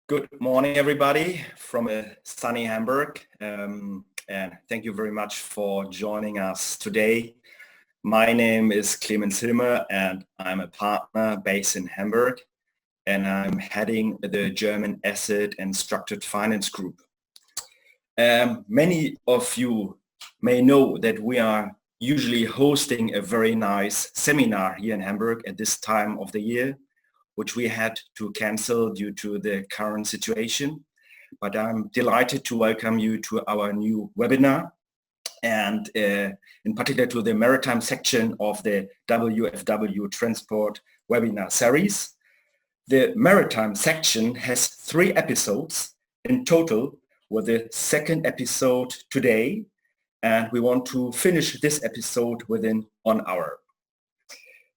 Good morning, everybody, from a sunny Hamburg, and thank you very much for joining us today. My name is Clemens Hilmer, and I'm a partner based in Hamburg, and I'm heading the German Asset and Structured Finance Group. Many of you may know that we are usually hosting a very nice seminar here in Hamburg at this time of the year, which we had to cancel due to the current situation. But I'm delighted to welcome you to our new webinar, and in particular to the Maritime section of the WFW Transport webinar series. The Maritime section has 3 episodes in total, with the second episode today, and we want to finish this episode within 1 hour.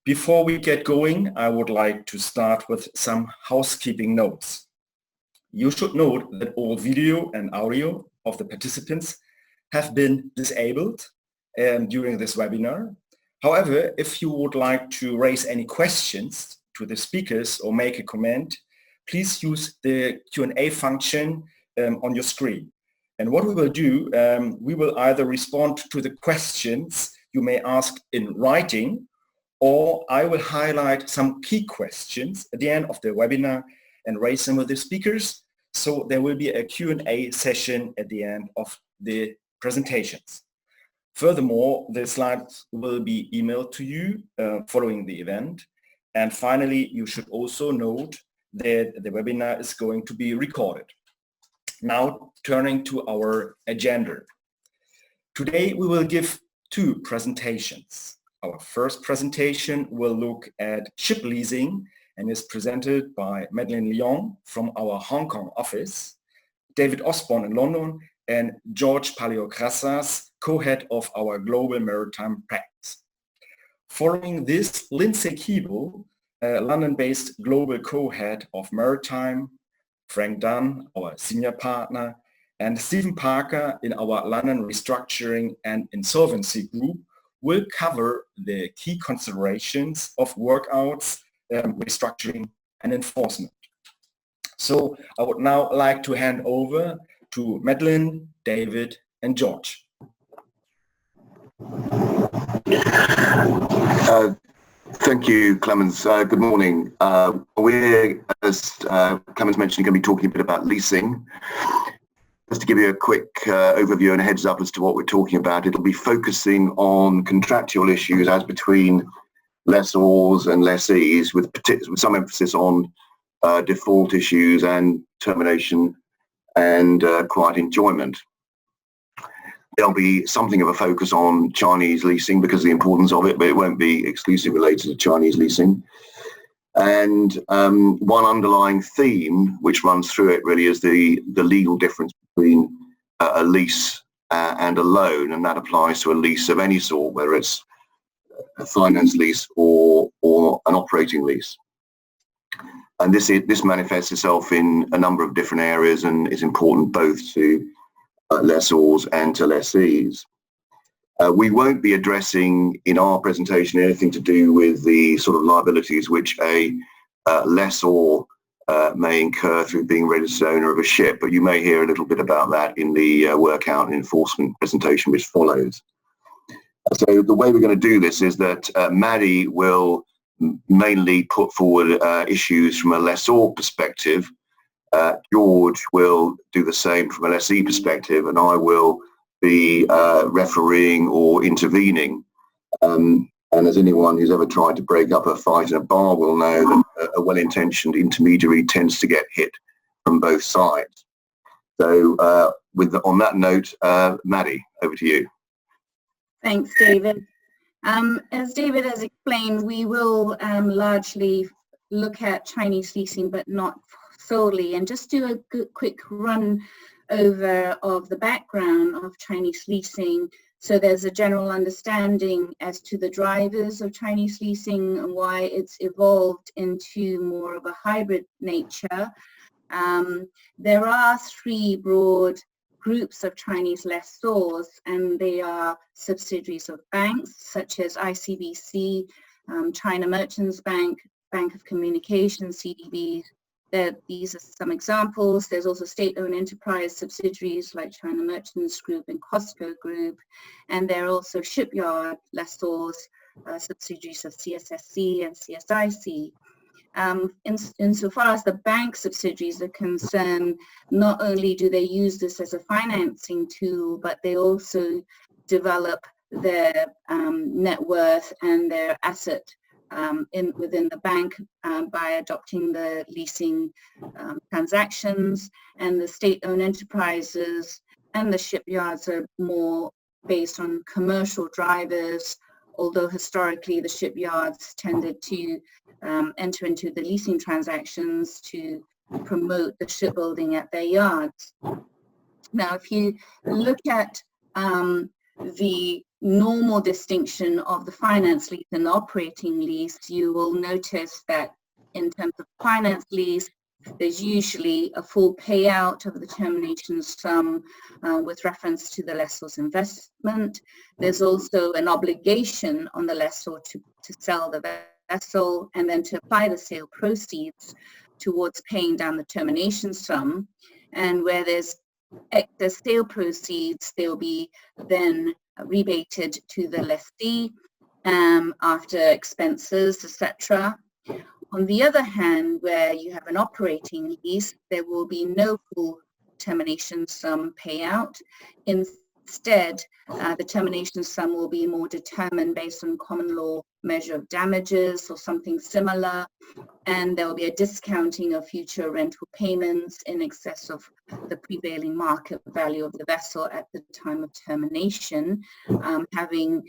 Before we get going, I would like to start with some housekeeping notes. You should note that all video and audio of the participants have been disabled during this webinar. However, if you would like to raise any questions to the speakers or make a comment, please use the Q&A function on your screen. And what we will do, we will either respond to the questions you may ask in writing, or I will highlight some key questions at the end of the webinar and raise them with the speakers. So there will be a Q&A session at the end of the presentations. Furthermore, the slides will be emailed to you following the event. And finally, you should also note that the webinar is going to be recorded. Now, turning to our agenda. Today, we will give 2 presentations. Our first presentation will look at ship leasing and is presented by Madeline Leong from our Hong Kong office, David Osborne in London, and George Paleokrassas, co-head of our global maritime practice. Following this, Lindsey Keeble, a London-based global co-head of Maritime, Frank Dunne, our senior partner, and Stephen Parker in our London Restructuring and Insolvency group will cover the key considerations of workouts, restructuring, and enforcement. So I would now like to hand over to Madeline, David, and George. Thank you, Clemens. Good morning. We're, as Clemens mentioned, going to be talking a bit about leasing. Just to give you a quick overview and a heads up as to what we're talking about, it'll be focusing on contractual issues as between lessors and lessees, with some emphasis on default issues and termination and quiet enjoyment. There'll be something of a focus on Chinese leasing because of the importance of it, but it won't be exclusively related to Chinese leasing. And one underlying theme which runs through it really is the legal difference between a lease and a loan, and that applies to a lease of any sort, whether it's a finance lease or an operating lease. And this manifests itself in a number of different areas and is important both to lessors and to lessees. We won't be addressing in our presentation anything to do with the sort of liabilities which a lessor may incur through being registered owner of a ship, but you may hear a little bit about that in the workout and enforcement presentation which follows. So the way we're going to do this is that Maddie will mainly put forward issues from a lessor perspective. George will do the same from a lessee perspective, and I will be refereeing or intervening. And as anyone who's ever tried to break up a fight in a bar will know, that a well-intentioned intermediary tends to get hit from both sides. So on that note, Maddie, over to you. Thanks, David. As David has explained, we will largely look at Chinese leasing, but not solely, and just do a quick run over of the background of Chinese leasing. So there's a general understanding as to the drivers of Chinese leasing and why it's evolved into more of a hybrid nature. There are 3 broad groups of Chinese lessors, and they are subsidiaries of banks such as ICBC, China Merchants Bank, Bank of Communications, CDBs, These are some examples. There's also state-owned enterprise subsidiaries like China Merchants Group and Costco Group, and there are also shipyard lessors, subsidiaries of CSSC and CSIC. Insofar as the bank subsidiaries are concerned, not only do they use this as a financing tool, but they also develop their net worth and their asset within the bank by adopting the leasing transactions, and the state-owned enterprises and the shipyards are more based on commercial drivers, although historically the shipyards tended to enter into the leasing transactions to promote the shipbuilding at their yards. Now, if you look at the normal distinction of the finance lease and the operating lease, you will notice that in terms of finance lease, there's usually a full payout of the termination sum with reference to the lessor's investment. There's also an obligation on the lessor to sell the vessel and then to apply the sale proceeds towards paying down the termination sum. And where there's excess sale proceeds, they'll be then rebated to the lessee after expenses, etc. On the other hand, where you have an operating lease, there will be no full termination sum payout. Instead, the termination sum will be more determined based on common law measure of damages or something similar, and there will be a discounting of future rental payments in excess of the prevailing market value of the vessel at the time of termination, having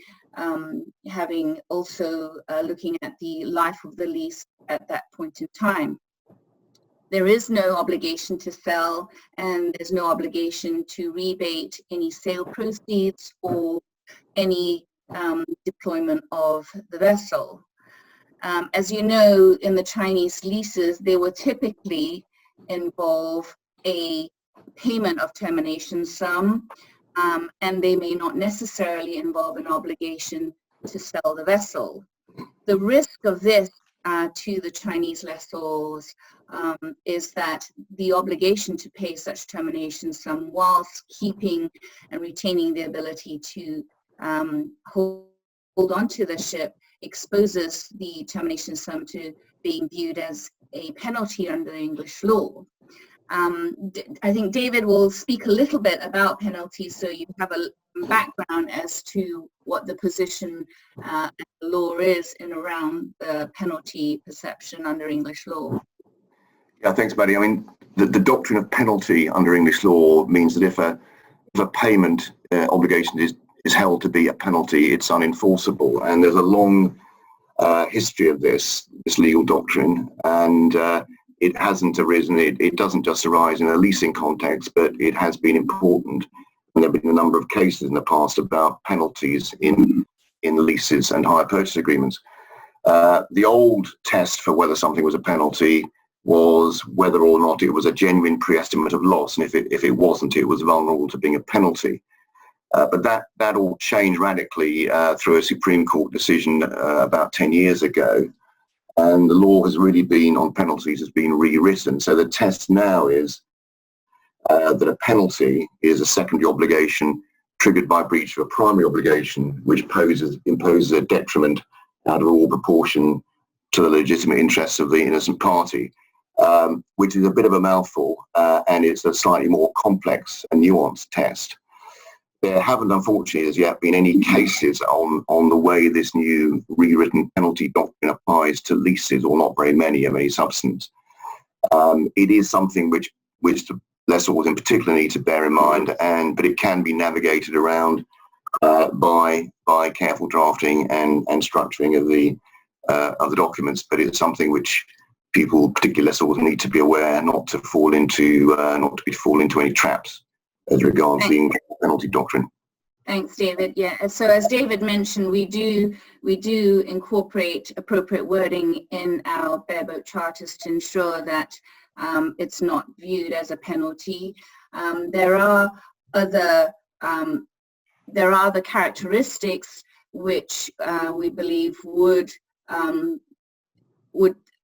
also looking at the life of the lease at that point in time. There is no obligation to sell, and there's no obligation to rebate any sale proceeds or any deployment of the vessel. As you know, in the Chinese leases, they will typically involve a payment of termination sum, and they may not necessarily involve an obligation to sell the vessel. The risk of this to the Chinese lessors is that the obligation to pay such termination sum whilst keeping and retaining the ability to hold on to the ship exposes the termination sum to being viewed as a penalty under English law. I think David will speak a little bit about penalties, so you have a background as to what the position and the law is in around the penalty perception under English law. Yeah, thanks, Maddie. I mean, the doctrine of penalty under English law means that if a payment obligation is held to be a penalty, it's unenforceable. And there's a long history of this legal doctrine, and it hasn't arisen, it doesn't just arise in a leasing context, but it has been important. And there have been a number of cases in the past about penalties in leases and hire purchase agreements. The old test for whether something was a penalty was whether or not it was a genuine pre-estimate of loss, and if it wasn't, it was vulnerable to being a penalty. But that all changed radically through a Supreme Court decision about 10 years ago, and the law has really been on penalties has been rewritten. So the test now is that a penalty is a secondary obligation triggered by breach of a primary obligation, which imposes a detriment out of all proportion to the legitimate interests of the innocent party, which is a bit of a mouthful, and it's a slightly more complex and nuanced test. There haven't, unfortunately, as yet been any cases on the way this new rewritten penalty doctrine applies to leases, or not very many of any substance. It is something which the lessors in particular need to bear in mind, but it can be navigated around by careful drafting and structuring of the documents. But it's something which people, particularly lessors, need to be aware not to fall into any traps as regards the penalty doctrine. Thanks, David. Yeah, so as David mentioned, we do incorporate appropriate wording in our bareboat charters to ensure that it's not viewed as a penalty. There are other characteristics which we believe would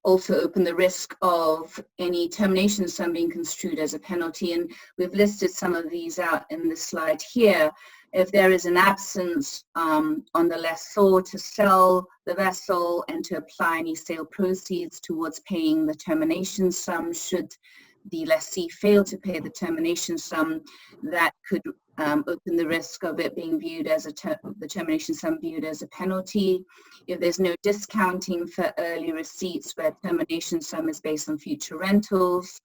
also open the risk of any termination sum being construed as a penalty. And we've listed some of these out in the slide here. If there is an absence on the lessor to sell the vessel and to apply any sale proceeds towards paying the termination sum, should the lessee fail to pay the termination sum, that could open the risk of it being viewed as the termination sum viewed as a penalty. If there's no discounting for early receipts where termination sum is based on future rentals,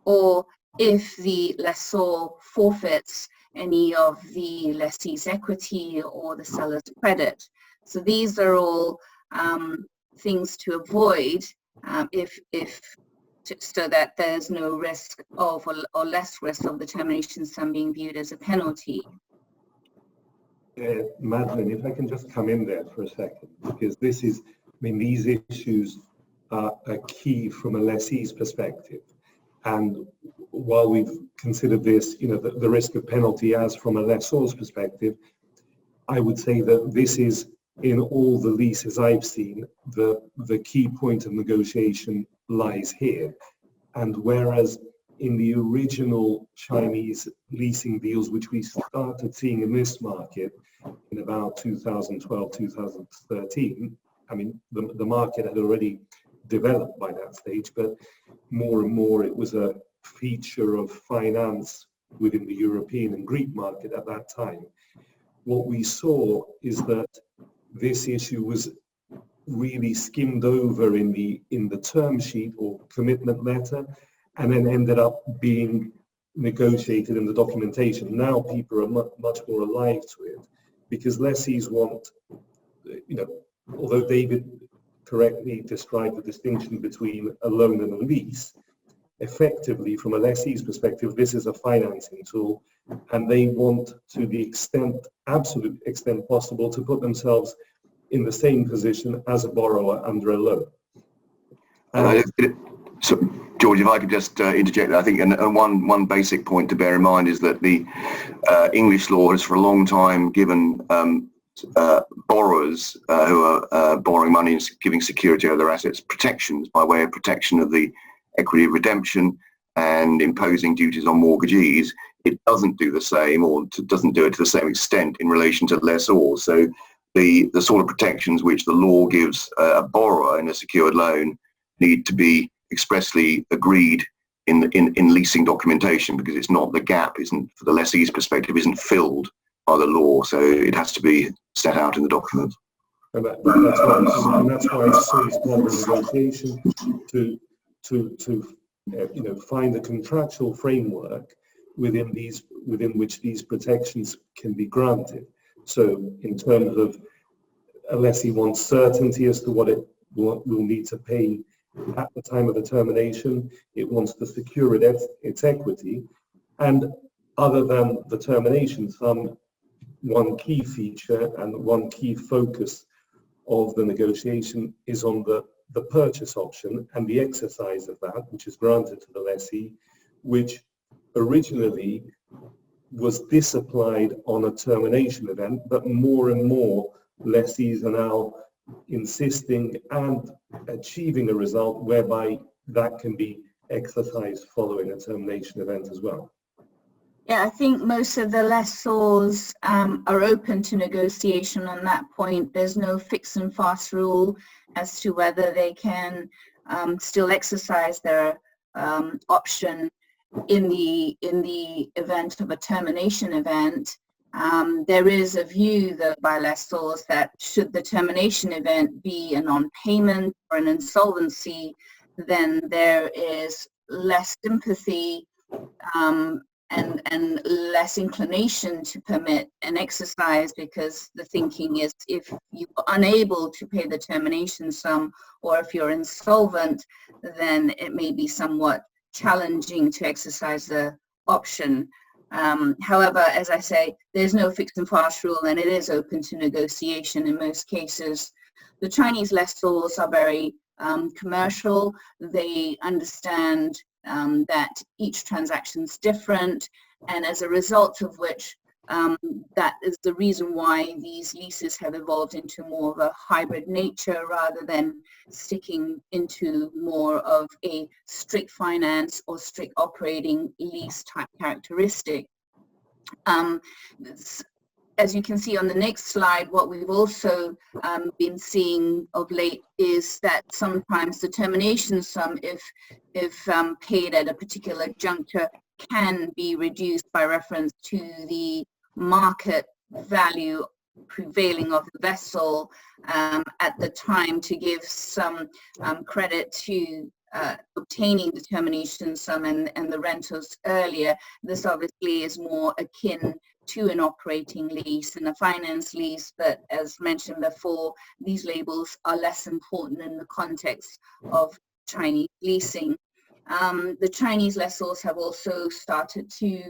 or if the lessor forfeits any of the lessee's equity or the seller's credit. So these are all things to avoid so that there's no risk of or less risk of the termination sum being viewed as a penalty. Madeline, if I can just come in there for a second, because this is, these issues are key from a lessee's perspective. And while we've considered this, the risk of penalty as from a lessor's perspective, I would say that this is, in all the leases I've seen, the key point of negotiation lies here. And whereas in the original Chinese leasing deals, which we started seeing in this market in about 2012, 2013, the market had already developed by that stage, but more and more it was a feature of finance within the European and Greek market at that time. What we saw is that this issue was really skimmed over in the term sheet or commitment letter, and then ended up being negotiated in the documentation. Now people are much more alive to it, because lessees want, although David correctly described the distinction between a loan and a lease, effectively from a lessee's perspective, this is a financing tool, and they want, to the absolute extent possible, to put themselves in the same position as a borrower under a loan. So, George, if I could just interject, I think and one basic point to bear in mind is that the English law has for a long time given borrowers who are borrowing money and giving security over their assets protections by way of protection of the equity of redemption and imposing duties on mortgagees. It doesn't do the same, or doesn't do it to the same extent in relation to lessors. So the sort of protections which the law gives a borrower in a secured loan need to be expressly agreed in leasing documentation, because it's not, the gap isn't, for the lessee's perspective, isn't filled by the law, so it has to be set out in the document. And that's why it's so important in negotiation to find a contractual framework within which these protections can be granted. So in terms of a lessee wants certainty as to what it will need to pay at the time of the termination, it wants to secure its equity, and other than the termination sum, one key feature and one key focus of the negotiation is on the purchase option and the exercise of that, which is granted to the lessee, which originally was disapplied on a termination event, but more and more lessees are now insisting and achieving a result whereby that can be exercised following a termination event as well. Yeah, I think most of the lessors are open to negotiation on that point. There's no fixed and fast rule as to whether they can still exercise their option in the event of a termination event. There is a view that by lessors that should the termination event be a non-payment or an insolvency, then there is less sympathy and less inclination to permit an exercise, because the thinking is if you're unable to pay the termination sum, or if you're insolvent, then it may be somewhat challenging to exercise the option. However, as I say, there's no fixed and fast rule, and it is open to negotiation in most cases. The Chinese lessors are very commercial. They understand that each transaction is different, and as a result of which that is the reason why these leases have evolved into more of a hybrid nature rather than sticking into more of a strict finance or strict operating lease type characteristic. As you can see on the next slide, what we've also been seeing of late is that sometimes the termination sum, if paid at a particular juncture, can be reduced by reference to the market value prevailing of the vessel at the time, to give some credit to obtaining the termination sum and the rentals earlier. This obviously is more akin to an operating lease and a finance lease, but as mentioned before, these labels are less important in the context of Chinese leasing. The Chinese lessors have also started to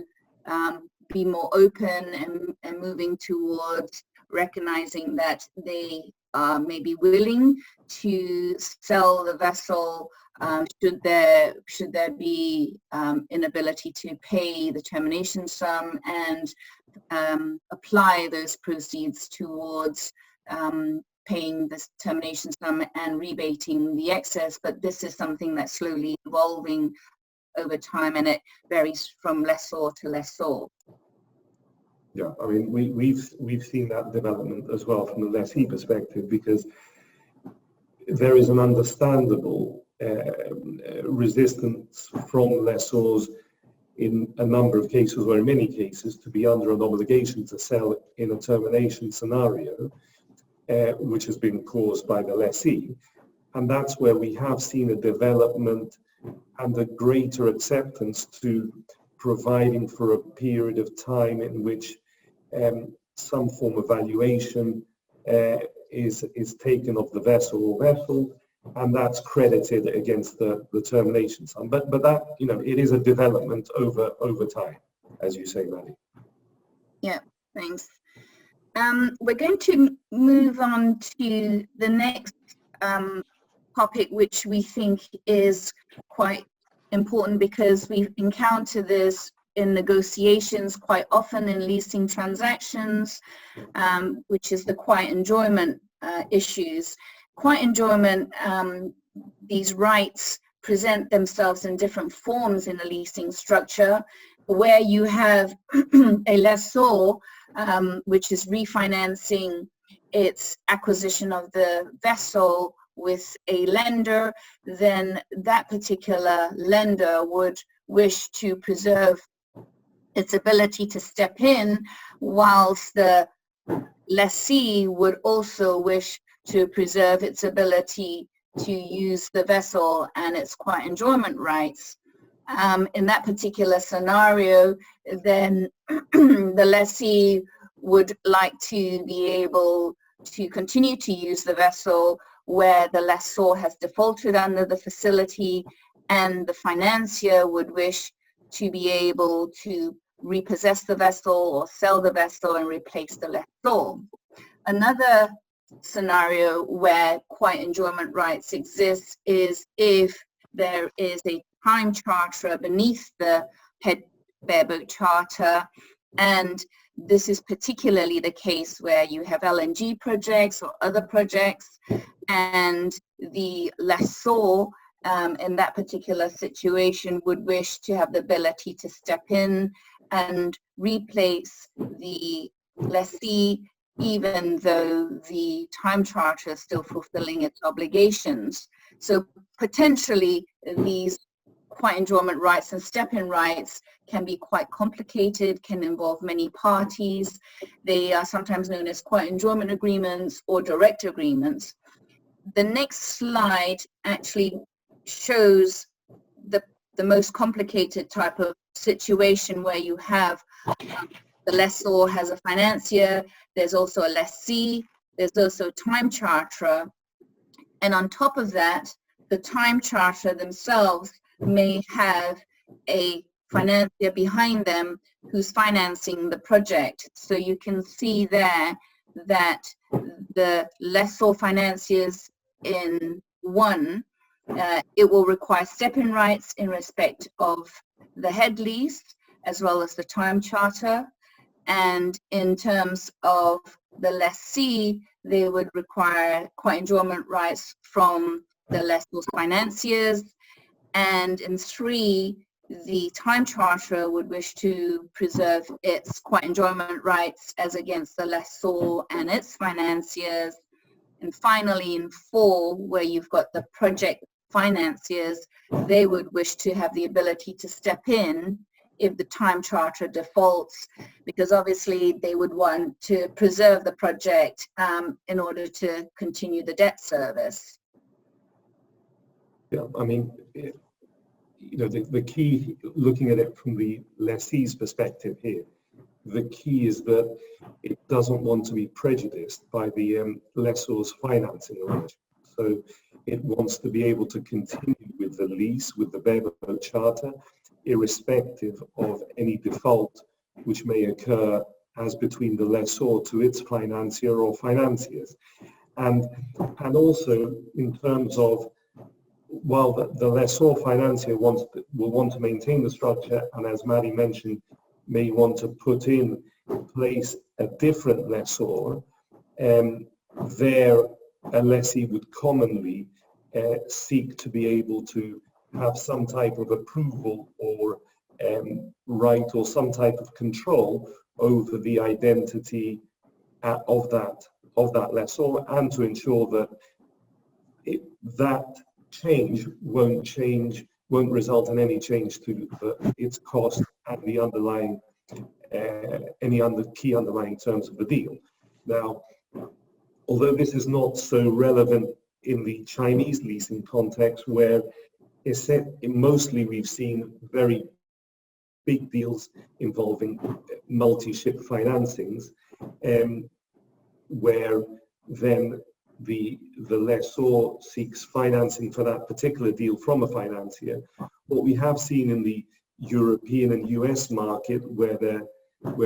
be more open and moving towards recognizing that they may be willing to sell the vessel should there be inability to pay the termination sum, and apply those proceeds towards paying this termination sum and rebating the excess. But this is something that's slowly evolving over time, and it varies from lessor to lessor. Yeah, I mean, we've seen that development as well from the lessee perspective, because there is an understandable resistance from lessors in a number of cases, or in many cases, to be under an obligation to sell in a termination scenario, which has been caused by the lessee. And that's where we have seen a development and a greater acceptance to providing for a period of time in which some form of valuation is taken of the vessel or vessel, and that's credited against the termination sum. But that, you know, it is a development over time, as you say, Maddie. Yeah, thanks. We're going to move on to the next topic, which we think is quite important because we encounter this in negotiations quite often in leasing transactions, which is the quiet enjoyment issues. Quiet enjoyment, these rights present themselves in different forms in a leasing structure, where you have a lessor which is refinancing its acquisition of the vessel with a lender. Then that particular lender would wish to preserve its ability to step in, whilst the lessee would also wish to preserve its ability to use the vessel and its quiet enjoyment rights. In that particular scenario, then the lessee would like to be able to continue to use the vessel where the lessor has defaulted under the facility, and the financier would wish to be able to repossess the vessel or sell the vessel and replace the lessor. Another scenario where quiet enjoyment rights exist is if there is a time charter beneath the head bareboat charter, and this is particularly the case where you have LNG projects or other projects, and the lessor in that particular situation would wish to have the ability to step in and replace the lessee, even though the time charter is still fulfilling its obligations. So potentially these quiet enjoyment rights and step-in rights can be quite complicated, can involve many parties. They are sometimes known as quiet enjoyment agreements or direct agreements. The next slide actually shows the most complicated type of situation, where you have the lessor has a financier, there's also a lessee, there's also a time charterer, and on top of that, the time charterer themselves may have a financier behind them who's financing the project. So you can see there that the lessor financiers in one, it will require step-in rights in respect of the head lease as well as the time charter, And in terms of the lessee, they would require quiet enjoyment rights from the lessor's financiers. And in 3, the time charterer would wish to preserve its quiet enjoyment rights as against the lessor and its financiers. And finally, in 4, where you've got the project financiers, they would wish to have the ability to step in if the time charter defaults, because obviously they would want to preserve the project in order to continue the debt service. Yeah, I mean, you know, the key, looking at it from the lessee's perspective here, the key is that it doesn't want to be prejudiced by the lessor's financing arrangement. So it wants to be able to continue with the lease, with the bareboat charter, irrespective of any default which may occur as between the lessor to its financier or financiers. And also in terms of, while the lessor financier will want to maintain the structure, and as Maddie mentioned, may want to put in place a different lessor, there a lessee would commonly seek to be able to have some type of approval or right or some type of control over the identity of that lessor, and to ensure that that change won't result in any change to its cost and the underlying key underlying terms of the deal. Now, although this is not so relevant in the Chinese leasing context, where mostly we've seen very big deals involving multi-ship financings, where then the lessor seeks financing for that particular deal from a financier. What we have seen in the European and US market, where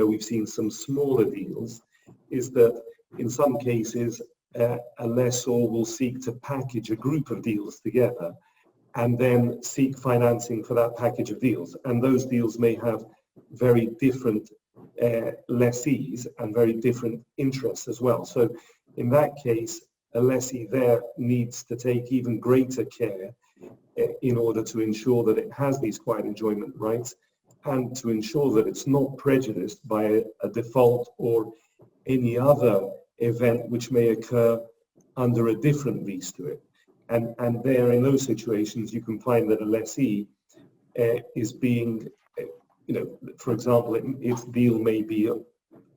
we've seen some smaller deals, is that in some cases a lessor will seek to package a group of deals together and then seek financing for that package of deals. And those deals may have very different lessees and very different interests as well. So in that case, a lessee there needs to take even greater care in order to ensure that it has these quiet enjoyment rights, and to ensure that it's not prejudiced by a default or any other event which may occur under a different lease to it. And there, in those situations, you can find that a lessee is being, you know, for example, its deal may be of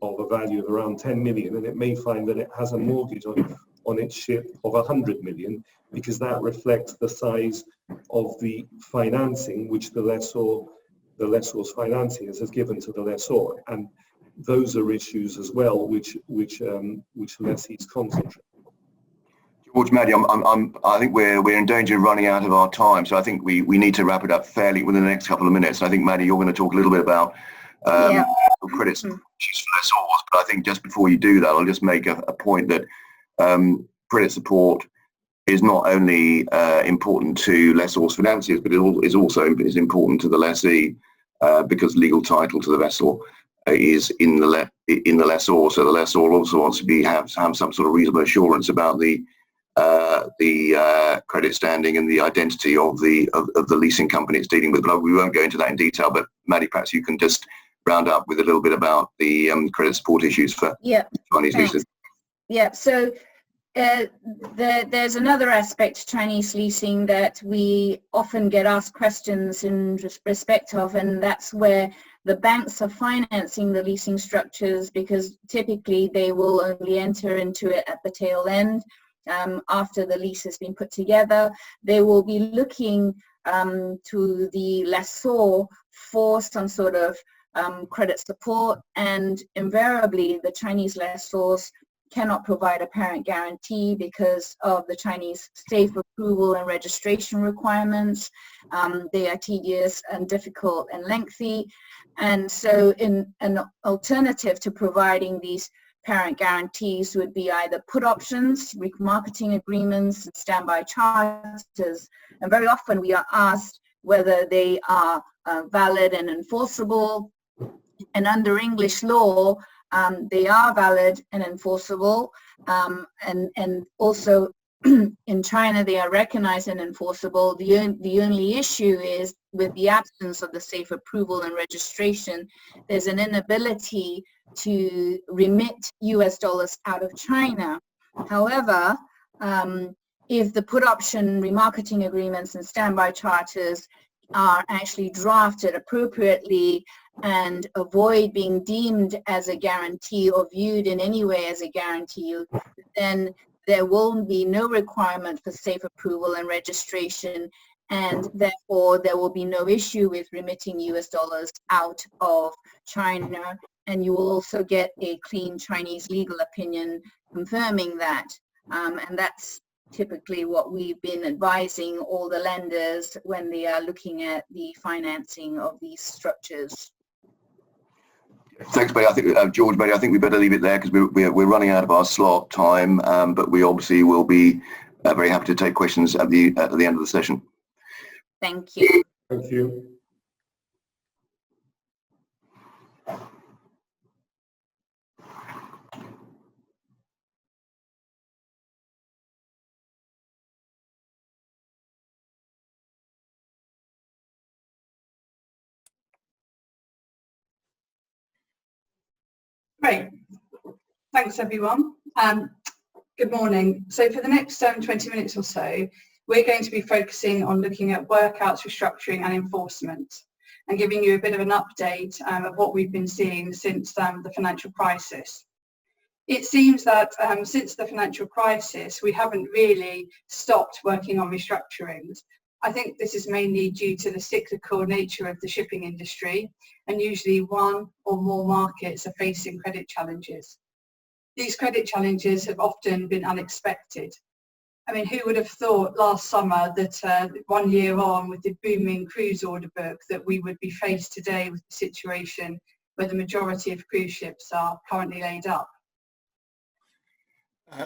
a value of around 10 million, and it may find that it has a mortgage on its ship of 100 million, because that reflects the size of the financing which the lessor's financiers has given to the lessor. And those are issues as well which lessees concentrate. George, Maddie, I think we're in danger of running out of our time, so I think we need to wrap it up fairly within the next couple of minutes. I think, Maddie, you're going to talk a little bit about credits for lessors, but I think just before you do that, I'll just make a point that credit support is not only important to lessors' financiers, but it is also important to the lessee, because legal title to the vessel is in the lessor. So the lessor also wants to have some sort of reasonable assurance about the credit standing and the identity of the leasing company it's dealing with. But we won't go into that in detail. But Maddie, perhaps you can just round up with a little bit about the credit support issues for Chinese leases. Yeah. So there's another aspect to Chinese leasing that we often get asked questions in respect of, and that's where the banks are financing the leasing structures, because typically they will only enter into it at the tail end. After the lease has been put together, they will be looking to the lessor for some sort of credit support, and invariably the Chinese lessors cannot provide a parent guarantee because of the Chinese safe approval and registration requirements. They are tedious and difficult and lengthy. And so in an alternative to providing these parent guarantees would be either put options, remarketing agreements, and standby charters. And very often we are asked whether they are valid and enforceable. And under English law, they are valid and enforceable. And also in China, they are recognized and enforceable. The only issue is with the absence of the safe approval and registration, there's an inability to remit US dollars out of China. However, if the put option remarketing agreements and standby charters are actually drafted appropriately and avoid being deemed as a guarantee or viewed in any way as a guarantee, then there will be no requirement for safe approval and registration, and therefore there will be no issue with remitting US dollars out of China. And you will also get a clean Chinese legal opinion confirming that. And that's typically what we've been advising all the lenders when they are looking at the financing of these structures. Thanks, Betty. I think George, Betty, I think we better leave it there because we're running out of our slot time. But we obviously will be very happy to take questions at the end of the session. Thank you. Thank you. Great. Thanks, everyone. Good morning. So for the next 20 minutes or so, we're going to be focusing on looking at workouts, restructuring and enforcement, and giving you a bit of an update of what we've been seeing since the financial crisis. It seems that since the financial crisis, we haven't really stopped working on restructurings. I think this is mainly due to the cyclical nature of the shipping industry, and usually one or more markets are facing credit challenges. These credit challenges have often been unexpected. I mean, who would have thought last summer that 1 year on with the booming cruise order book that we would be faced today with the situation where the majority of cruise ships are currently laid up?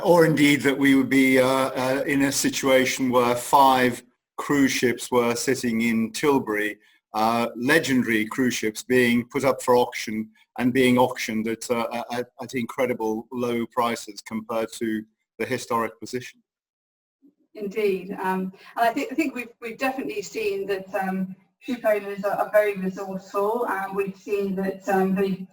Or indeed that we would be in a situation where 5 cruise ships were sitting in Tilbury, legendary cruise ships being put up for auction and being auctioned at incredible low prices compared to the historic position. Indeed, and I think we've definitely seen that ship owners are very resourceful, and we've seen that they've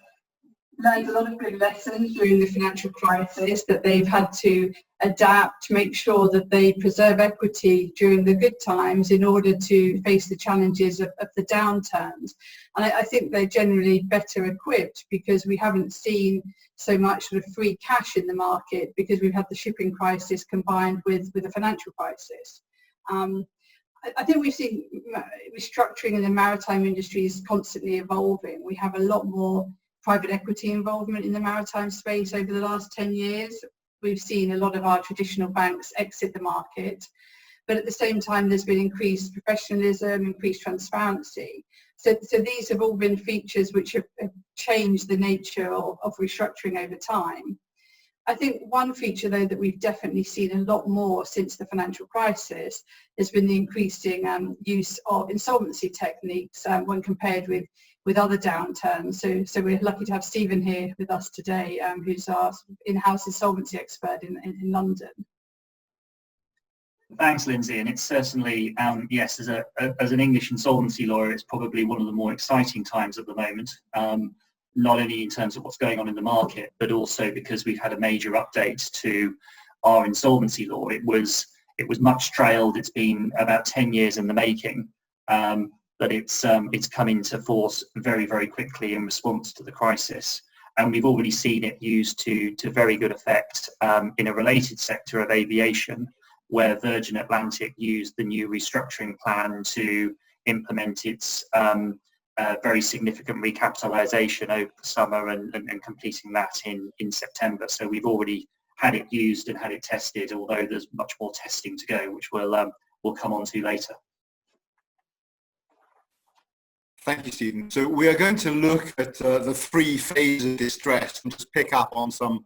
learned a lot of good lessons during the financial crisis, that they've had to adapt to make sure that they preserve equity during the good times in order to face the challenges of the downturns. And I think they're generally better equipped because we haven't seen so much sort of free cash in the market because we've had the shipping crisis combined with the financial crisis. I think we've seen restructuring in the maritime industry is constantly evolving. We have a lot more private equity involvement in the maritime space over the last 10 years. We've seen a lot of our traditional banks exit the market, but at the same time there's been increased professionalism, increased transparency. So these have all been features which have changed the nature of restructuring over time. I think one feature though that we've definitely seen a lot more since the financial crisis has been the increasing use of insolvency techniques when compared with other downturns. So we're lucky to have Stephen here with us today, who's our in-house insolvency expert in London. Thanks, Lindsay. And it's certainly, yes, as an English insolvency lawyer, it's probably one of the more exciting times at the moment, not only in terms of what's going on in the market, but also because we've had a major update to our insolvency law. It was much trailed. It's been about 10 years in the making. But it's come into force very, very quickly in response to the crisis. And we've already seen it used to very good effect in a related sector of aviation, where Virgin Atlantic used the new restructuring plan to implement its very significant recapitalisation over the summer and completing that in September. So we've already had it used and had it tested, although there's much more testing to go, which we'll come on to later. Thank you, Stephen. So we are going to look at the 3 phases of distress and just pick up on some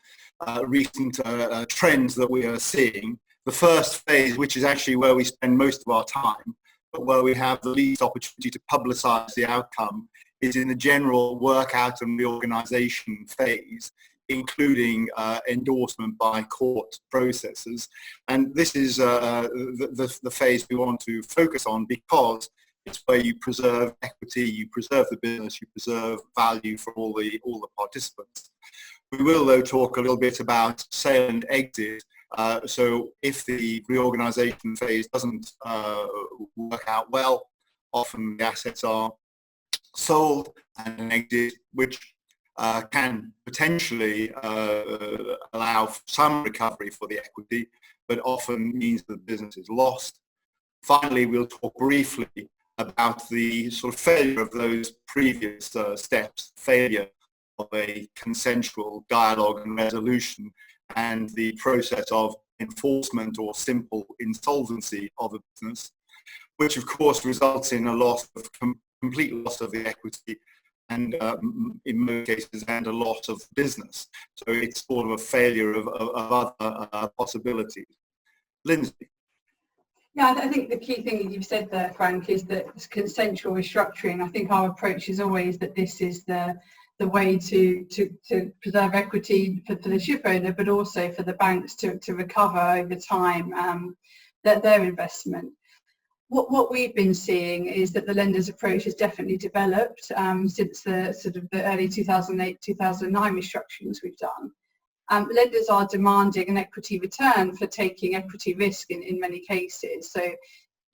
recent trends that we are seeing. The first phase, which is actually where we spend most of our time, but where we have the least opportunity to publicise the outcome, is in the general workout and reorganisation phase, including endorsement by court processes. And this is the phase we want to focus on, because it's where you preserve equity, you preserve the business, you preserve value for all the participants. We will, though, talk a little bit about sale and exit. So if the reorganisation phase doesn't work out well, often the assets are sold, and an exit which can potentially allow some recovery for the equity, but often means the business is lost. Finally, we'll talk briefly about the sort of failure of those previous steps, failure of a consensual dialogue and resolution, and the process of enforcement or simple insolvency of a business, which of course results in a loss of complete loss of the equity, and in most cases, and a loss of business. So it's sort of a failure of other possibilities. Lindsey. Yeah, I think the key thing that you've said there, Frank, is that it's consensual restructuring. I think our approach is always that this is the way to preserve equity for the ship owner, but also for the banks to recover over time their investment. What we've been seeing is that the lender's approach has definitely developed since the sort of the early 2008-2009 restructurings we've done. Lenders are demanding an equity return for taking equity risk in many cases. So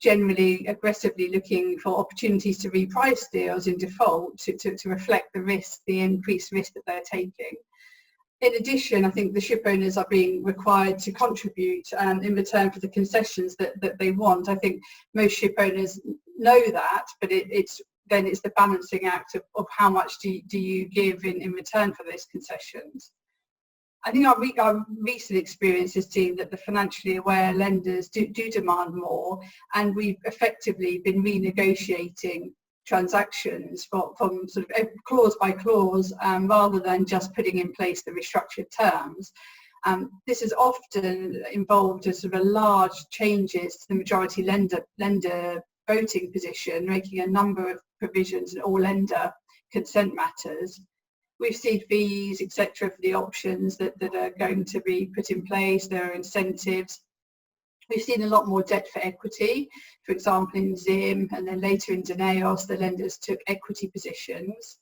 generally aggressively looking for opportunities to reprice deals in default to reflect the risk, the increased risk that they're taking. In addition, I think the ship owners are being required to contribute in return for the concessions that they want. I think most ship owners know that, but it's the balancing act of how much do you give in return for those concessions. I think our recent experience has seen that the financially aware lenders do demand more, and we've effectively been renegotiating transactions from sort of clause by clause rather than just putting in place the restructured terms. This has often involved a sort of large changes to the majority lender voting position, making a number of provisions in all lender consent matters. We've seen fees, etc., for the options that are going to be put in place. There are incentives. We've seen a lot more debt for equity, for example, in Zim, and then later in Danaos, the lenders took equity positions.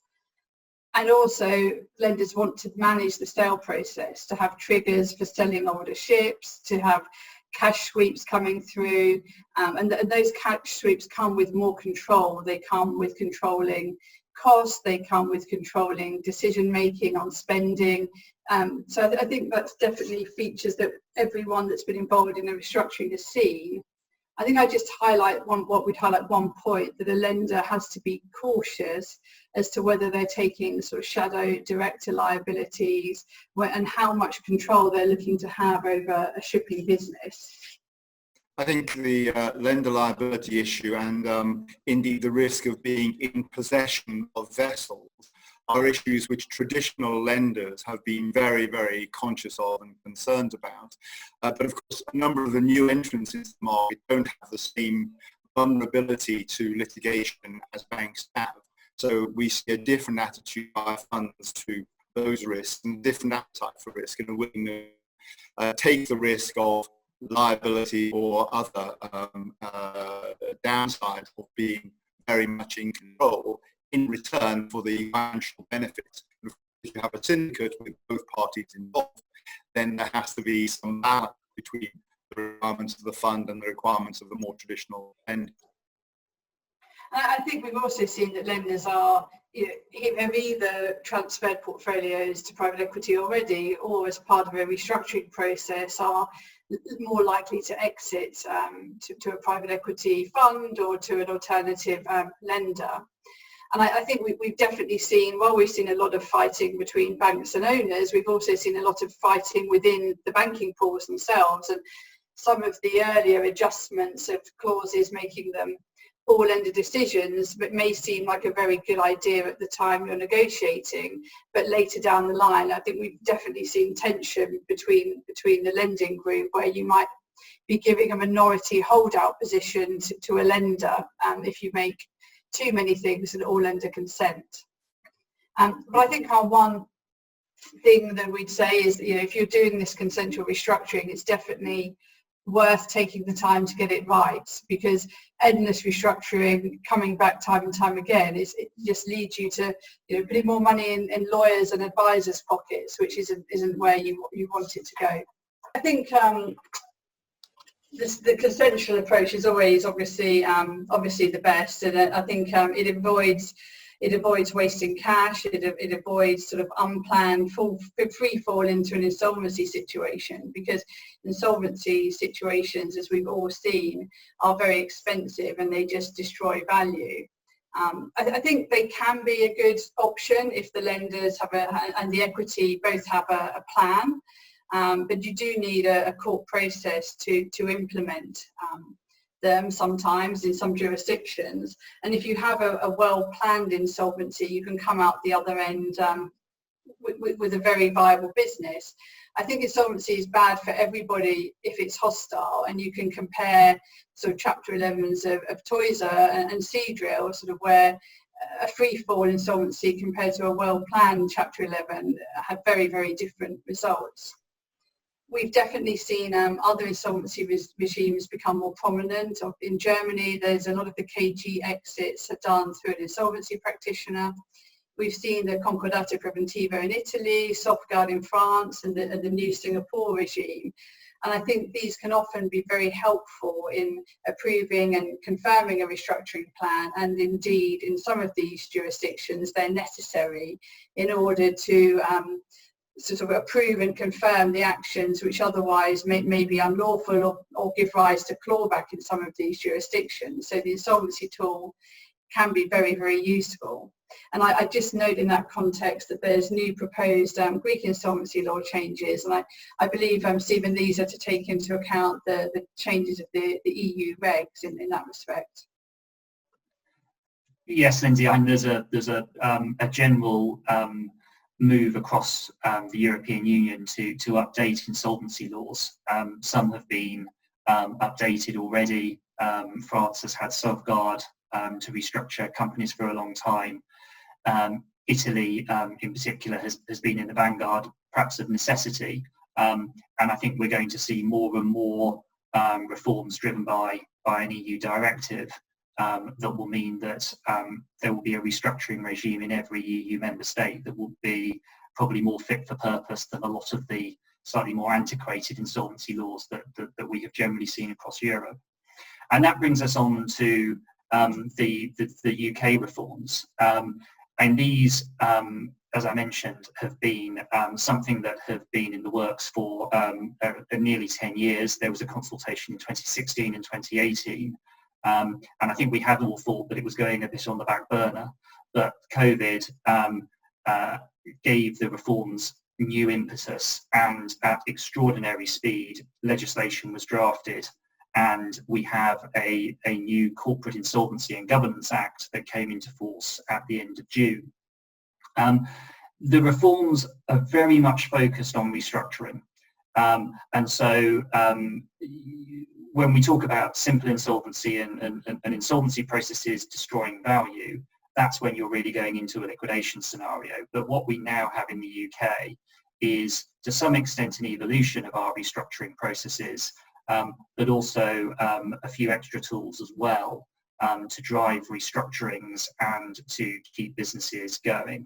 And also, lenders want to manage the sale process, to have triggers for selling older ships, to have cash sweeps coming through, and those cash sweeps come with more control. They come with controlling costs, they come with controlling decision making on spending. So I think that's definitely features that everyone that's been involved in a restructuring has seen. I think I just highlight one point, that a lender has to be cautious as to whether they're taking sort of shadow director liabilities and how much control they're looking to have over a shipping business. I think the lender liability issue and indeed the risk of being in possession of vessels are issues which traditional lenders have been very, very conscious of and concerned about. But of course, a number of the new entrants into the market don't have the same vulnerability to litigation as banks have. So we see a different attitude by funds to those risks and different appetite for risk and a willingness to take the risk of liability or other downsides of being very much in control in return for the financial benefits. If you have a syndicate with both parties involved, then there has to be some balance between the requirements of the fund and the requirements of the more traditional lenders. I think we've also seen that lenders have either transferred portfolios to private equity already, or as part of a restructuring process are more likely to exit to a private equity fund or to an alternative lender. And I think we've definitely seen, while we've seen a lot of fighting between banks and owners, we've also seen a lot of fighting within the banking pools themselves. And some of the earlier adjustments of clauses making them all lender decisions, but may seem like a very good idea at the time you're negotiating, but later down the line, I think we've definitely seen tension between the lending group, where you might be giving a minority holdout position to a lender if you make too many things and all under consent. But I think our one thing that we'd say is, if you're doing this consensual restructuring, it's definitely worth taking the time to get it right, because endless restructuring, coming back time and time again, it just leads you to putting more money in lawyers and advisors' pockets, which isn't where you want it to go. I think the consensual approach is always obviously the best, and I think it avoids wasting cash. It avoids sort of unplanned free fall into an insolvency situation, because insolvency situations, as we've all seen, are very expensive and they just destroy value. I think they can be a good option if the lenders and the equity both have a plan, but you do need a court process to implement them sometimes in some jurisdictions. And if you have a well-planned insolvency, you can come out the other end with a very viable business. I think insolvency is bad for everybody if it's hostile, and you can compare sort of Chapter 11s of Toyser and Seadrill, sort of where a free fall insolvency compared to a well-planned Chapter 11 have very, very different results. We've definitely seen other insolvency regimes become more prominent. In Germany, there's a lot of the KG exits are done through an insolvency practitioner. We've seen the Concordato Preventivo in Italy, Softguard in France, and the new Singapore regime. And I think these can often be very helpful in approving and confirming a restructuring plan. And indeed, in some of these jurisdictions, they're necessary in order to sort of approve and confirm the actions which otherwise may be unlawful or give rise to clawback in some of these jurisdictions. So the insolvency tool can be very, very useful. And I just note in that context that there's new proposed Greek insolvency law changes, and I believe, Stephen, these are to take into account the changes of the EU regs in that respect. Yes, Lindsey, there's a general move across the European Union to update insolvency laws. Some have been updated already. France has had Safeguard to restructure companies for a long time. Italy in particular has been in the vanguard, perhaps of necessity, and I think we're going to see more and more reforms driven by an EU directive that will mean that there will be a restructuring regime in every EU member state that will be probably more fit for purpose than a lot of the slightly more antiquated insolvency laws that we have generally seen across Europe. And that brings us on to the UK reforms. And these, as I mentioned, have been something that have been in the works for nearly 10 years. There was a consultation in 2016 and 2018. And I think we had all thought that it was going a bit on the back burner, but COVID gave the reforms new impetus, and at extraordinary speed, legislation was drafted, and we have a new Corporate Insolvency and Governance Act that came into force at the end of June. The reforms are very much focused on restructuring. And so when we talk about simple insolvency and insolvency processes destroying value, that's when you're really going into a liquidation scenario. But what we now have in the UK is, to some extent, an evolution of our restructuring processes, but also a few extra tools as well to drive restructurings and to keep businesses going.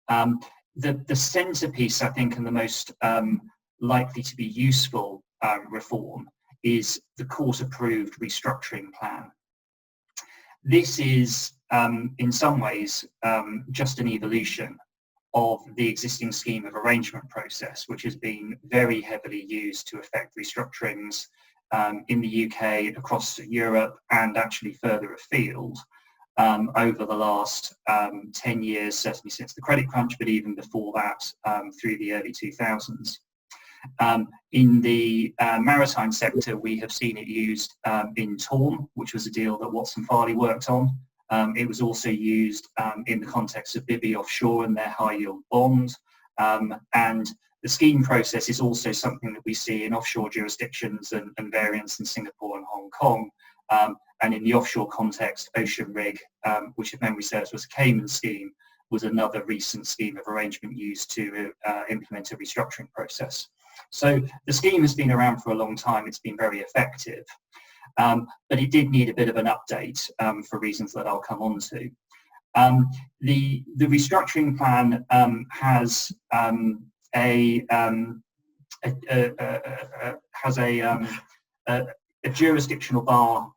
The centerpiece, I think, and the most likely to be useful reform is the court-approved restructuring plan. This is, in some ways, just an evolution of the existing scheme of arrangement process, which has been very heavily used to effect restructurings in the UK, across Europe, and actually further afield over the last 10 years, certainly since the credit crunch, but even before that, through the early 2000s. In the maritime sector, we have seen it used in Torm, which was a deal that Watson Farley worked on. It was also used in the context of Bibby Offshore and their high yield bond. And the scheme process is also something that we see in offshore jurisdictions and variants in Singapore and Hong Kong. And in the offshore context, Ocean Rig, which if memory serves was a Cayman scheme, was another recent scheme of arrangement used to implement a restructuring process. So the scheme has been around for a long time. It's been very effective, but it did need a bit of an update for reasons that I'll come on to. The restructuring plan has a jurisdictional bar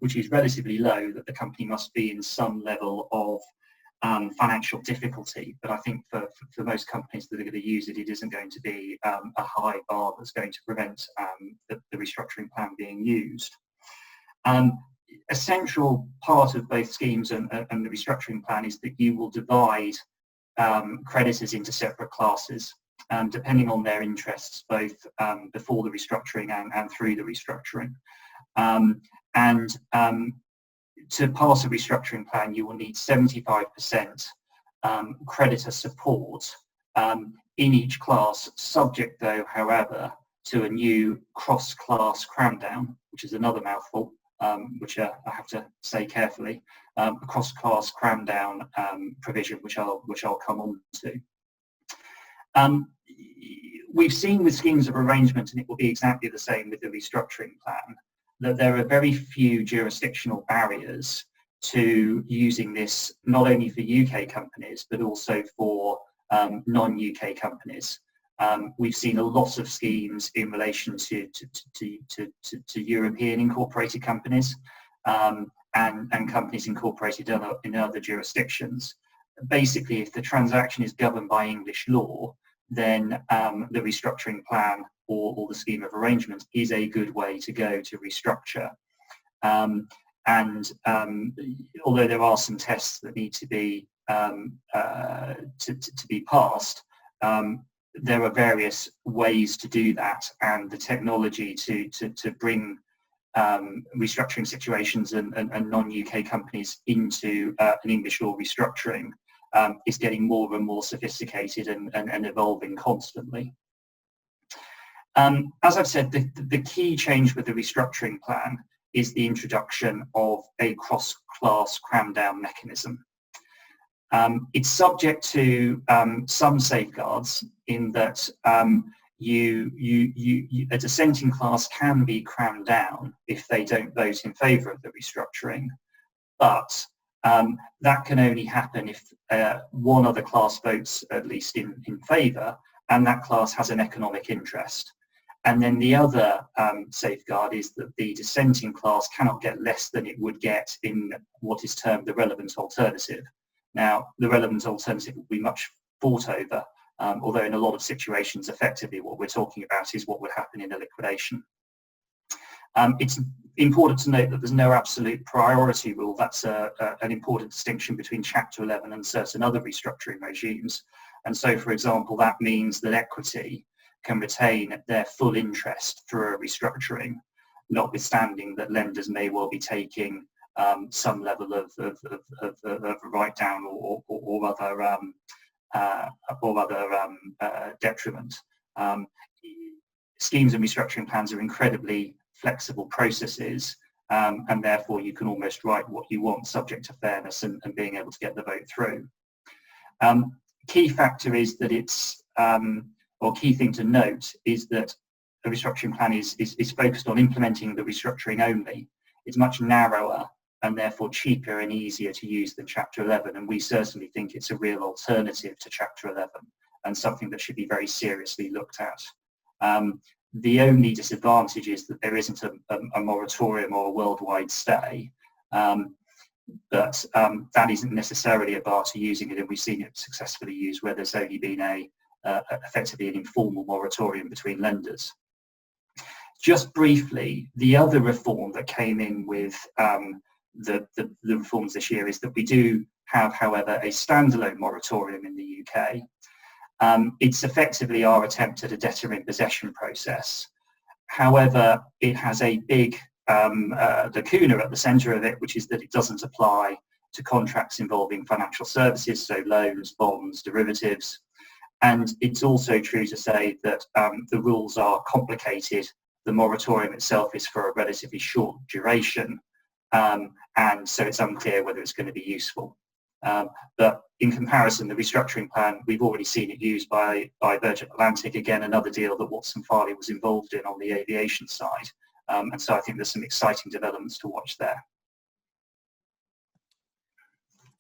which is relatively low, that the company must be in some level of financial difficulty, but I think for most companies that are going to use it, it isn't going to be a high bar that's going to prevent the restructuring plan being used. A central part of both schemes and the restructuring plan is that you will divide creditors into separate classes, depending on their interests, both before the restructuring and through the restructuring. To pass a restructuring plan, you will need 75% creditor support in each class, subject though, however, to a new cross-class cram-down, which is another mouthful, which I have to say carefully, a cross-class cram-down provision, which I'll come on to. We've seen with schemes of arrangement, and it will be exactly the same with the restructuring plan, that there are very few jurisdictional barriers to using this, not only for UK companies, but also for non-UK companies. We've seen a lot of schemes in relation to European incorporated companies and companies incorporated in other jurisdictions. Basically, if the transaction is governed by English law, then the restructuring plan or the scheme of arrangement is a good way to go to restructure. Although there are some tests that need to be passed, there are various ways to do that, and the technology to bring restructuring situations and non-UK companies into an English law restructuring is getting more and more sophisticated and evolving constantly. As I've said, the key change with the restructuring plan is the introduction of a cross-class cram-down mechanism. It's subject to some safeguards in that a dissenting class can be crammed down if they don't vote in favour of the restructuring, but that can only happen if one other class votes at least in favour, and that class has an economic interest. And then the other safeguard is that the dissenting class cannot get less than it would get in what is termed the relevant alternative. Now, the relevant alternative will be much fought over, although in a lot of situations, effectively, what we're talking about is what would happen in a liquidation. It's important to note that there's no absolute priority rule. That's an important distinction between Chapter 11 and certain other restructuring regimes. And so, for example, that means that equity can retain their full interest through a restructuring, notwithstanding that lenders may well be taking some level of write-down or other detriment. Schemes and restructuring plans are incredibly flexible processes, and therefore you can almost write what you want, subject to fairness and being able to get the vote through. Key factor is that or key thing to note is that a restructuring plan is focused on implementing the restructuring only. It's much narrower and therefore cheaper and easier to use than Chapter 11, and we certainly think it's a real alternative to Chapter 11 and something that should be very seriously looked at. The only disadvantage is that there isn't a moratorium or a worldwide stay, but that isn't necessarily a bar to using it, and we've seen it successfully used where there's only been effectively an informal moratorium between lenders. Just briefly, the other reform that came in with the reforms this year is that we do have, however, a standalone moratorium in the UK. It's effectively our attempt at a debtor in possession process. However, it has a big lacuna at the centre of it, which is that it doesn't apply to contracts involving financial services, so loans, bonds, derivatives. And it's also true to say that the rules are complicated. The moratorium itself is for a relatively short duration, and so it's unclear whether it's going to be useful. But in comparison, the restructuring plan, we've already seen it used by Virgin Atlantic, again, another deal that Watson Farley was involved in on the aviation side. And so I think there's some exciting developments to watch there.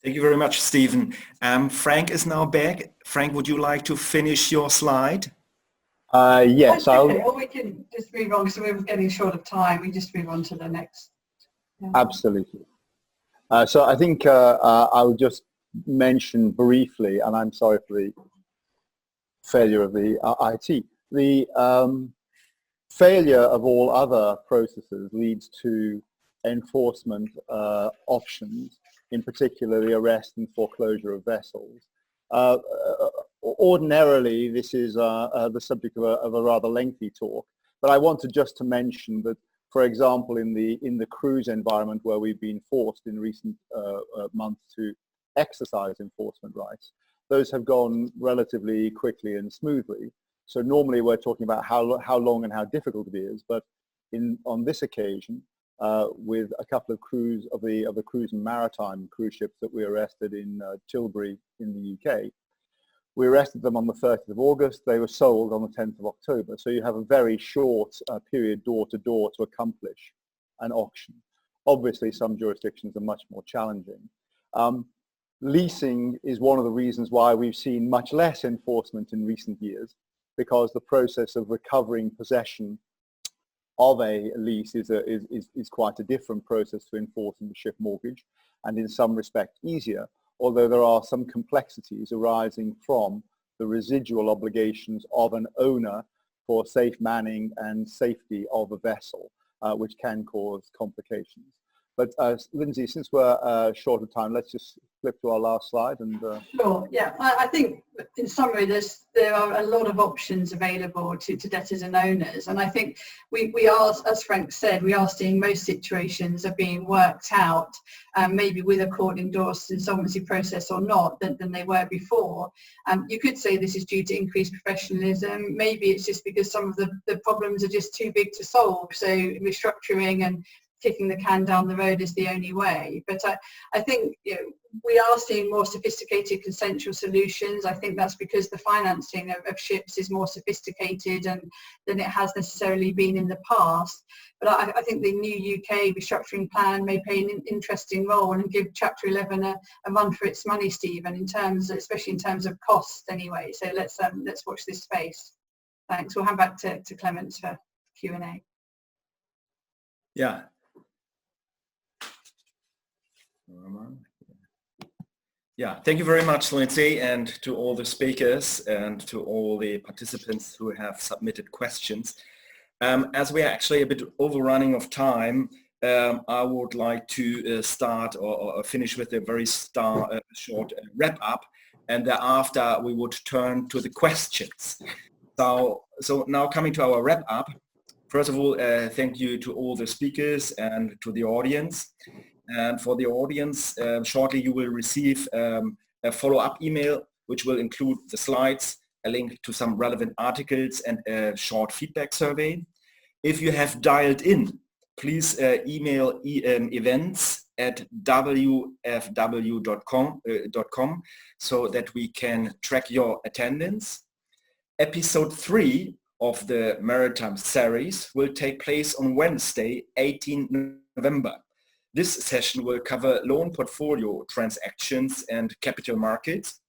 Thank you very much, Stephen. Frank is now back. Frank, would you like to finish your slide? Yes, okay. Or we can just move on, so we're getting short of time. We just move on to the next. Yeah. Absolutely. So I think I'll just mention briefly, and I'm sorry for the failure of the IT. The failure of all other processes leads to enforcement options, in particular the arrest and foreclosure of vessels. Ordinarily, this is the subject of a rather lengthy talk, but I wanted just to mention that, for example, in the cruise environment where we've been forced in recent months to exercise enforcement rights, those have gone relatively quickly and smoothly. So normally we're talking about how long and how difficult it is, but on this occasion, with a couple of crews of the cruise and maritime cruise ships that we arrested in Tilbury in the UK, we arrested them on the 30th of August. They were sold on the 10th of October. So you have a very short period door to door to accomplish an auction. Obviously, some jurisdictions are much more challenging. Leasing is one of the reasons why we've seen much less enforcement in recent years, because the process of recovering possession of a lease is quite a different process to enforcing the ship mortgage, and in some respect easier, although there are some complexities arising from the residual obligations of an owner for safe manning and safety of a vessel, which can cause complications. But Lindsey, since we're short of time, let's just flip to our last slide. And Sure, yeah. I think in summary, there are a lot of options available to debtors and owners. And I think we are, as Frank said, we are seeing most situations are being worked out, maybe with a court-endorsed insolvency process or not, than they were before. You could say this is due to increased professionalism. Maybe it's just because some of the problems are just too big to solve. So restructuring and kicking the can down the road is the only way. But I think we are seeing more sophisticated consensual solutions. I think that's because the financing of ships is more sophisticated than it has necessarily been in the past. But I think the new UK restructuring plan may play an interesting role and give Chapter 11 a run for its money, Stephen, especially in terms of cost anyway. So let's watch this space. Thanks. We'll hand back to Clemens for Q&A. Yeah. Yeah, thank you very much, Lindsey, and to all the speakers and to all the participants who have submitted questions. As we are actually a bit overrunning of time, I would like to start or finish with a very short wrap-up, and thereafter we would turn to the questions. So now coming to our wrap-up, first of all, thank you to all the speakers and to the audience. And for the audience, shortly you will receive a follow-up email, which will include the slides, a link to some relevant articles, and a short feedback survey. If you have dialed in, please email events@wfw.com so that we can track your attendance. Episode 3 of the Maritime series will take place on Wednesday, 18 November. This session will cover loan portfolio transactions and capital markets.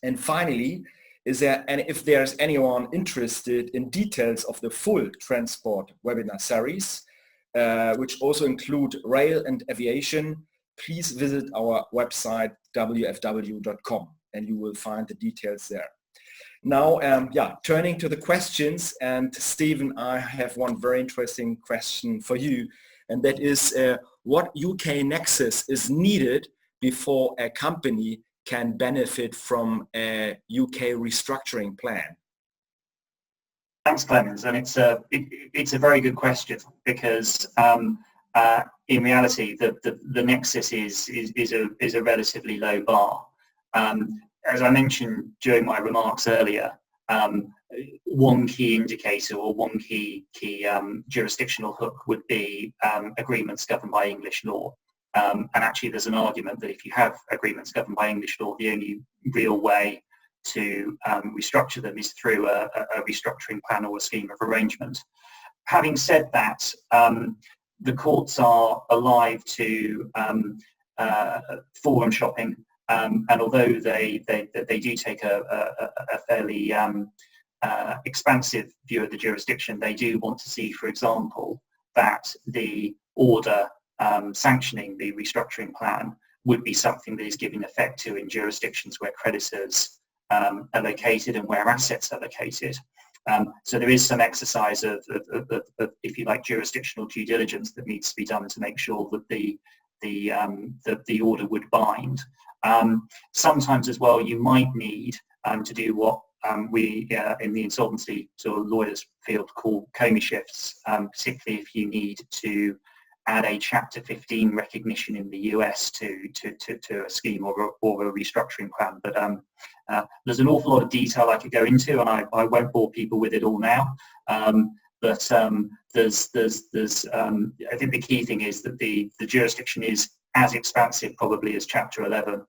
And finally, if there's anyone interested in details of the full transport webinar series, which also include rail and aviation, please visit our website, wfw.com, and you will find the details there. Now, turning to the questions, and Stephen, I have one very interesting question for you, and that is, what UK Nexus is needed before a company can benefit from a UK restructuring plan? Thanks, Clemens, and it's a very good question, because in reality the Nexus is a relatively low bar. As I mentioned during my remarks earlier, one key indicator or one key jurisdictional hook would be agreements governed by English law. And actually there's an argument that if you have agreements governed by English law, the only real way to restructure them is through a restructuring plan or a scheme of arrangement. Having said that, the courts are alive to forum shopping, and although they do take a fairly expansive view of the jurisdiction, they do want to see, for example, that the order sanctioning the restructuring plan would be something that is giving effect to in jurisdictions where creditors are located and where assets are located. So there is some exercise of, if you like, jurisdictional due diligence that needs to be done to make sure that the order would bind. Sometimes as well, you might need to do what we in the insolvency sort of lawyers field call comey shifts, particularly if you need to add a Chapter 15 recognition in the US to a scheme or a restructuring plan. But there's an awful lot of detail I could go into, and I won't bore people with it all now. But there's I think the key thing is that the jurisdiction is as expansive probably as Chapter 11.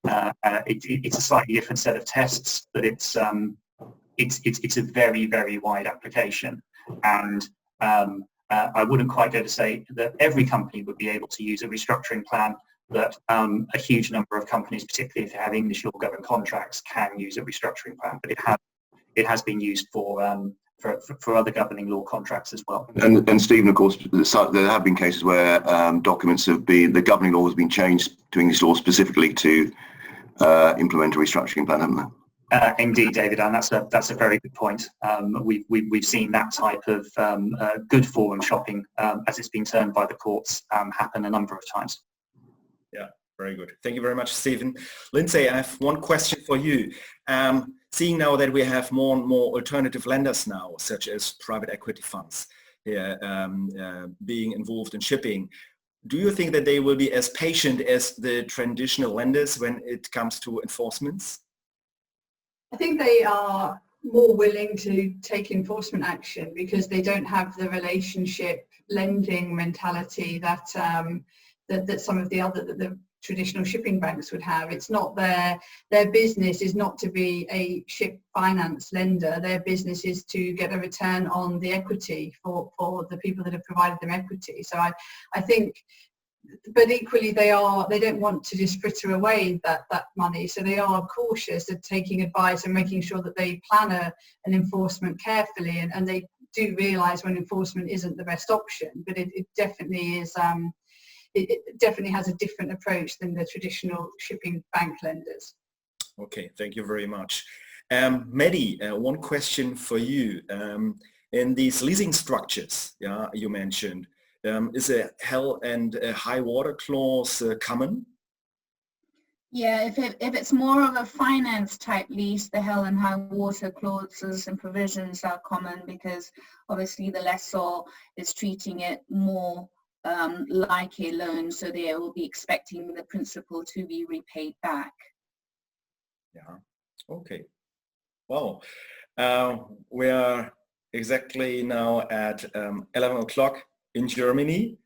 It's a slightly different set of tests, but it's a very, very wide application, and I wouldn't quite go to say that every company would be able to use a restructuring plan, but a huge number of companies, particularly if they have English law governed contracts, can use a restructuring plan. But it has been used for other governing law contracts as well. And Stephen, of course, there have been cases where documents have been, the governing law has been changed to English law specifically to implement a restructuring plan, haven't there? Indeed, David, and that's a very good point. We've seen that type of good forum shopping, as it's been termed by the courts, happen a number of times. Yeah, very good. Thank you very much, Stephen. Lindsey, I have one question for you. Seeing now that we have more and more alternative lenders now, such as private equity funds, being involved in shipping, do you think that they will be as patient as the traditional lenders when it comes to enforcements? I think they are more willing to take enforcement action because they don't have the relationship lending mentality that that some of the traditional shipping banks would have. It's not their business is not to be a ship finance lender. Their business is to get a return on the equity for the people that have provided them equity. So I think, but equally they don't want to just fritter away that money, so they are cautious of taking advice and making sure that they plan an enforcement carefully, and they do realise when enforcement isn't the best option, but it definitely is. It definitely has a different approach than the traditional shipping bank lenders. Okay, thank you very much. Maddie, one question for you. In these leasing structures, you mentioned, is a hell and a high water clause common? Yeah, if it's more of a finance type lease, the hell and high water clauses and provisions are common because obviously the lessor is treating it more like a loan, so they will be expecting the principal to be repaid back. Yeah, okay. Well, we are exactly now at 11 o'clock in Germany.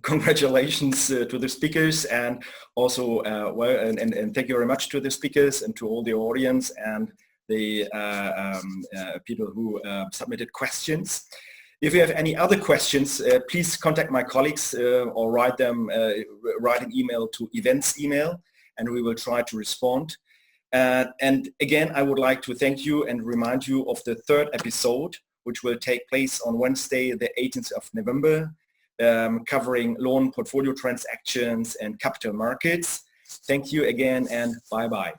Congratulations to the speakers, and also and thank you very much to the speakers and to all the audience and the people who submitted questions. If you have any other questions, please contact my colleagues or write an email to events email, and we will try to respond. And again, I would like to thank you and remind you of the third episode, which will take place on Wednesday, the 18th of November, covering loan portfolio transactions and capital markets. Thank you again, and bye-bye.